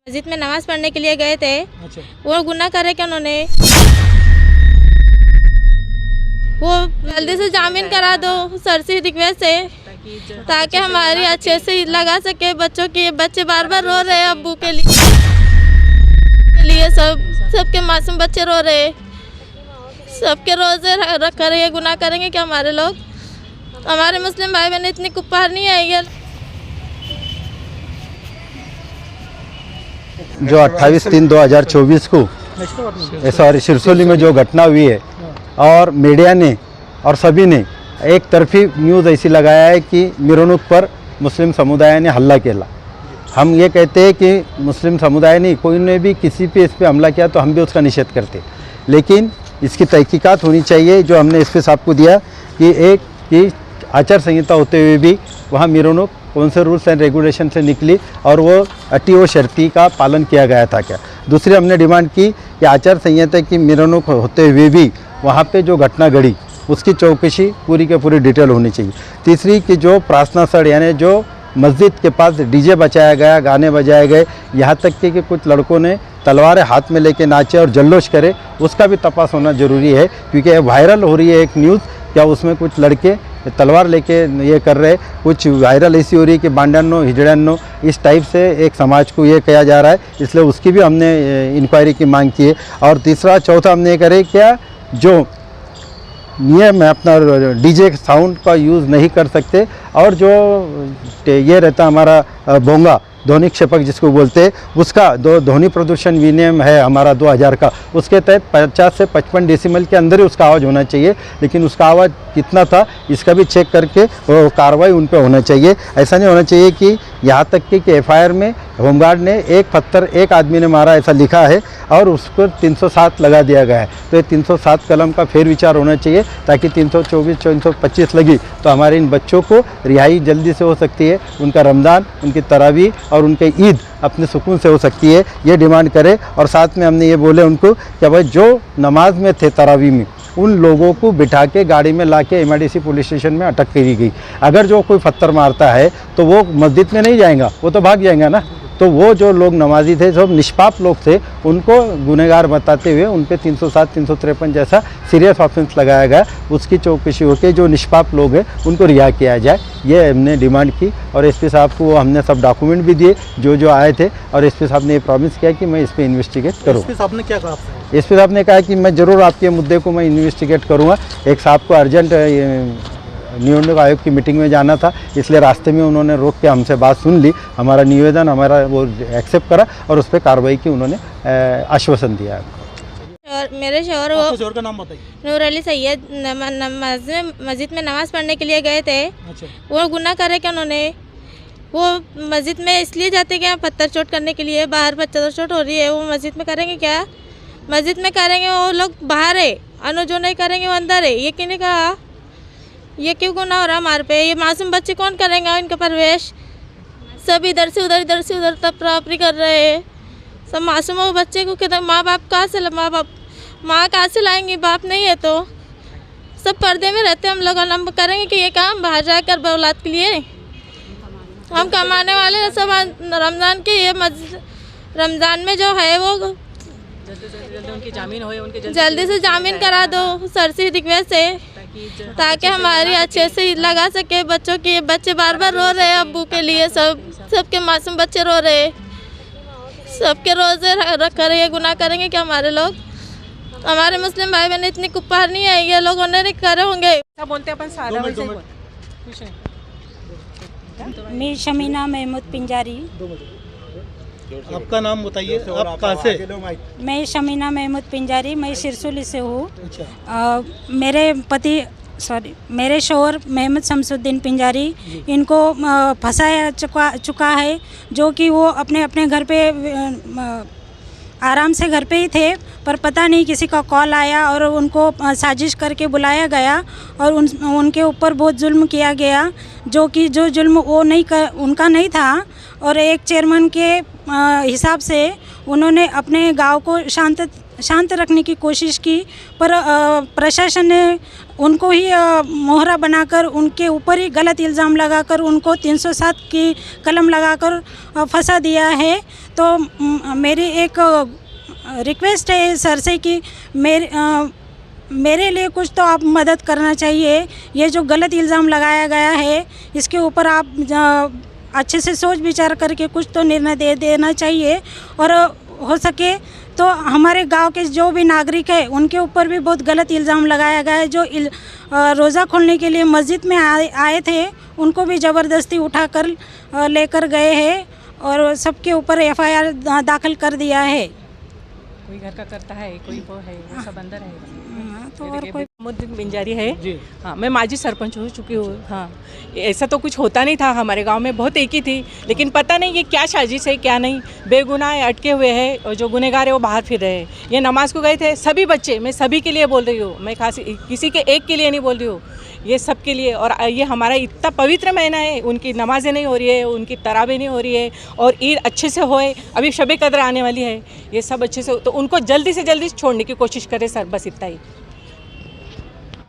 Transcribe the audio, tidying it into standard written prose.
मस्जिद में नमाज पढ़ने के लिए गए थे। अच्छा। वो गुनाह करे क्या उन्होंने? वो जल्दी से जामीन करा दो सर से रिक्वेस्ट है, ताकि हमारी अच्छे से लगा सके बच्चों की। बच्चे बार बार रो रहे हैं अब्बू के लिए सबके मासूम बच्चे रो रहे हैं। सबके रोजे रख कर ये गुनाह करेंगे क्या हमारे लोग? हमारे मुस्लिम भाई बहन इतनी कुप्पार नहीं आएगी। जो 28/3/2024 को सॉरी सिरसोली में जो घटना हुई है और मीडिया ने और सभी ने एक तरफी न्यूज़ ऐसी लगाया है कि मिरवणूक पर मुस्लिम समुदाय ने हल्ला किया। हम ये कहते हैं कि मुस्लिम समुदाय ने कोई ने भी किसी पे इस पे हमला किया तो हम भी उसका निषेध करते, लेकिन इसकी तहकीकात होनी चाहिए। जो हमने एसपी साहब को दिया कि आचार संहिता होते हुए भी वहाँ मिरवणूक कौन से रूल्स एंड रेगुलेशन से निकली और वो अटी व शर्ती का पालन किया गया था क्या। दूसरी हमने डिमांड की कि आचार संहिता की मिरवणूक होते हुए भी वहाँ पे जो घटना घड़ी उसकी चौकसी पूरी के पूरी डिटेल होनी चाहिए। तीसरी कि जो प्रार्थना स्थल यानी जो मस्जिद के पास डीजे बचाया गया, गाने बजाए गए, यहाँ तक कि कुछ लड़कों ने तलवारें हाथ में लेके नाचे और जल्लोश करे, उसका भी तपास होना ज़रूरी है। क्योंकि वायरल हो रही है एक न्यूज़, क्या उसमें कुछ लड़के तलवार लेके ये कर रहे, कुछ वायरल ऐसी हो रही है कि बांडानो हिजड़ानो इस टाइप से एक समाज को ये किया जा रहा है, इसलिए उसकी भी हमने इंक्वायरी की मांग की है। और तीसरा चौथा हमने ये करे क्या जो नियम है अपना डीजे साउंड का यूज़ नहीं कर सकते, और जो ये रहता हमारा भोंगा ध्वनि क्षेपक जिसको बोलते हैं उसका ध्वनि प्रदूषण विनियम है हमारा 2000 का, उसके तहत 50 से 55 डेसिमल के अंदर ही उसका आवाज़ होना चाहिए। लेकिन उसका आवाज़ कितना था इसका भी चेक करके वो कार्रवाई उन पर होना चाहिए। ऐसा नहीं होना चाहिए कि यहाँ तक कि FIR में होमगार्ड ने एक पत्थर एक आदमी ने मारा ऐसा लिखा है और उस पर 307 लगा दिया गया है। तो ये 307 कलम का फेर विचार होना चाहिए, ताकि 324 325 लगी तो हमारे इन बच्चों को रिहाई जल्दी से हो सकती है, उनका रमज़ान, उनकी तरावी और उनके ईद अपने सुकून से हो सकती है, ये डिमांड करे। और साथ में हमने ये बोले उनको कि भाई जो नमाज में थे तरावी में उन लोगों को बिठा के गाड़ी में लाके MIDC पुलिस स्टेशन में अटक करी गई। अगर जो कोई पत्थर मारता है तो वो मस्जिद में नहीं जाएगा, वो तो भाग जाएगा ना। तो वो जो लोग नमाजी थे, सब निष्पाप लोग थे, उनको गुनहगार बताते हुए उन पे 307 353 जैसा सीरियस ऑफेंस लगाया गया। उसकी चौकसी होकर जो निष्पाप लोग हैं उनको रिहा किया जाए, ये हमने डिमांड की। और SP साहब को हमने सब डॉक्यूमेंट भी दिए जो आए थे, और SP साहब ने ये प्रॉमिस किया कि मैं इस पर इन्वेस्टिगेट करूँ। SP साहब ने क्या कहा आपसे? SP साहब ने कहा कि मैं ज़रूर आपके मुद्दे को मैं इन्वेस्टिगेट करूँगा। एक साहब को अर्जेंट नियोजक आयोग की मीटिंग में जाना था, इसलिए रास्ते में उन्होंने रोक के हमसे बात सुन ली, हमारा निवेदन हमारा वो एक्सेप्ट करा और उस पर कार्रवाई की उन्होंने आश्वासन दिया है। और मेरे शोहर का नाम बताइए। नूर अली सैयद मस्जिद में नमाज पढ़ने के लिए गए थे। अच्छा। वो गुनाह करे क्या उन्होंने? वो मस्जिद में इसलिए जाते क्या पत्थर चोट करने के लिए? बाहर पत्थर चोट हो रही है, वो मस्जिद में करेंगे क्या? मस्जिद में करेंगे वो लोग बाहर है, अनु जो नहीं करेंगे वो अंदर है, ये किसने कहा? ये क्यों गुनाह हो रहा हमारे पे? ये मासूम बच्चे कौन करेंगे इनका परवेश? सब इधर से उधर तफराफरी कर रहे हैं। सब मासूमों बच्चे को किधर माँ बाप कहाँ से लाएंगे? बाप नहीं है तो सब पर्दे में रहते। हम लोग हम करेंगे कि ये काम बाहर जाकर औलाद के लिए हम कमाने वाले सब रमज़ान के ये रमज़ान में जो है वो जल्दी से जामीन करा दो सर से रिक्वेस्ट है, ताकि हमारी अच्छे से लगा सके बच्चों की। बच्चे बार बार रो रहे हैं अब्बू के लिए, सबके मासूम बच्चे रो रहे हैं। सबके रोजे रख कर ये गुनाह करेंगे क्या हमारे लोग? हमारे मुस्लिम भाई बहन इतनी कुप्पार नहीं है, ये लोग उन्हें करे होंगे। बोलते अपन सारा मैं शमीना महमूद पिंजारी। आपका नाम बताइए, आप कहाँ से? मैं शमीना महमूद पिंजारी, मैं सिरसोली से हूँ। अच्छा। मेरे शोहर मोहम्मद शमसुद्दीन पिंजारी, इनको फंसाया चुका है, जो कि वो अपने घर पे आराम से घर पे ही थे, पर पता नहीं किसी का कॉल आया और उनको साजिश करके बुलाया गया और उनके ऊपर बहुत जुल्म किया गया, जो जुल्म वो उनका नहीं था। और एक चेयरमैन के हिसाब से उन्होंने अपने गांव को शांत शांत रखने की कोशिश की, पर प्रशासन ने उनको ही मोहरा बनाकर उनके ऊपर ही गलत इल्ज़ाम लगाकर उनको 307 की कलम लगाकर फंसा दिया है। तो मेरी एक रिक्वेस्ट है सर से कि मेरे लिए कुछ तो आप मदद करना चाहिए। ये जो गलत इल्ज़ाम लगाया गया है इसके ऊपर आप अच्छे से सोच विचार करके कुछ तो निर्णय दे देना चाहिए, और हो सके तो हमारे गांव के जो भी नागरिक है उनके ऊपर भी बहुत गलत इल्ज़ाम लगाया गया है। जो रोज़ा खोलने के लिए मस्जिद में आए थे उनको भी ज़बरदस्ती उठाकर लेकर गए हैं और सबके ऊपर FIR दाखिल कर दिया है। कोई घर का करता है, कोई वो है, वो सब अंदर है। तो और कोई मुद्दीन बिंजारी है जी। हाँ, मैं माजी सरपंच हो चुकी हूँ। हाँ, ऐसा तो कुछ होता नहीं था हमारे गांव में, बहुत एक ही थी, लेकिन पता नहीं ये क्या साजिश है क्या नहीं। बेगुनाह अटके हुए हैं और जो गुनहगार है वो बाहर फिर रहे हैं। ये नमाज को गए थे सभी बच्चे, मैं सभी के लिए बोल रही हूँ, मैं खास किसी के एक के लिए नहीं बोल रही हूँ, ये सब के लिए। और ये हमारा इतना पवित्र महीना है, उनकी नमाजें नहीं हो रही है, उनकी तराबी नहीं हो रही है, और ईद अच्छे से होए। अभी शब कद्र आने वाली है, ये सब अच्छे से, तो उनको जल्दी से जल्दी छोड़ने की कोशिश करें सर, बस इतना ही।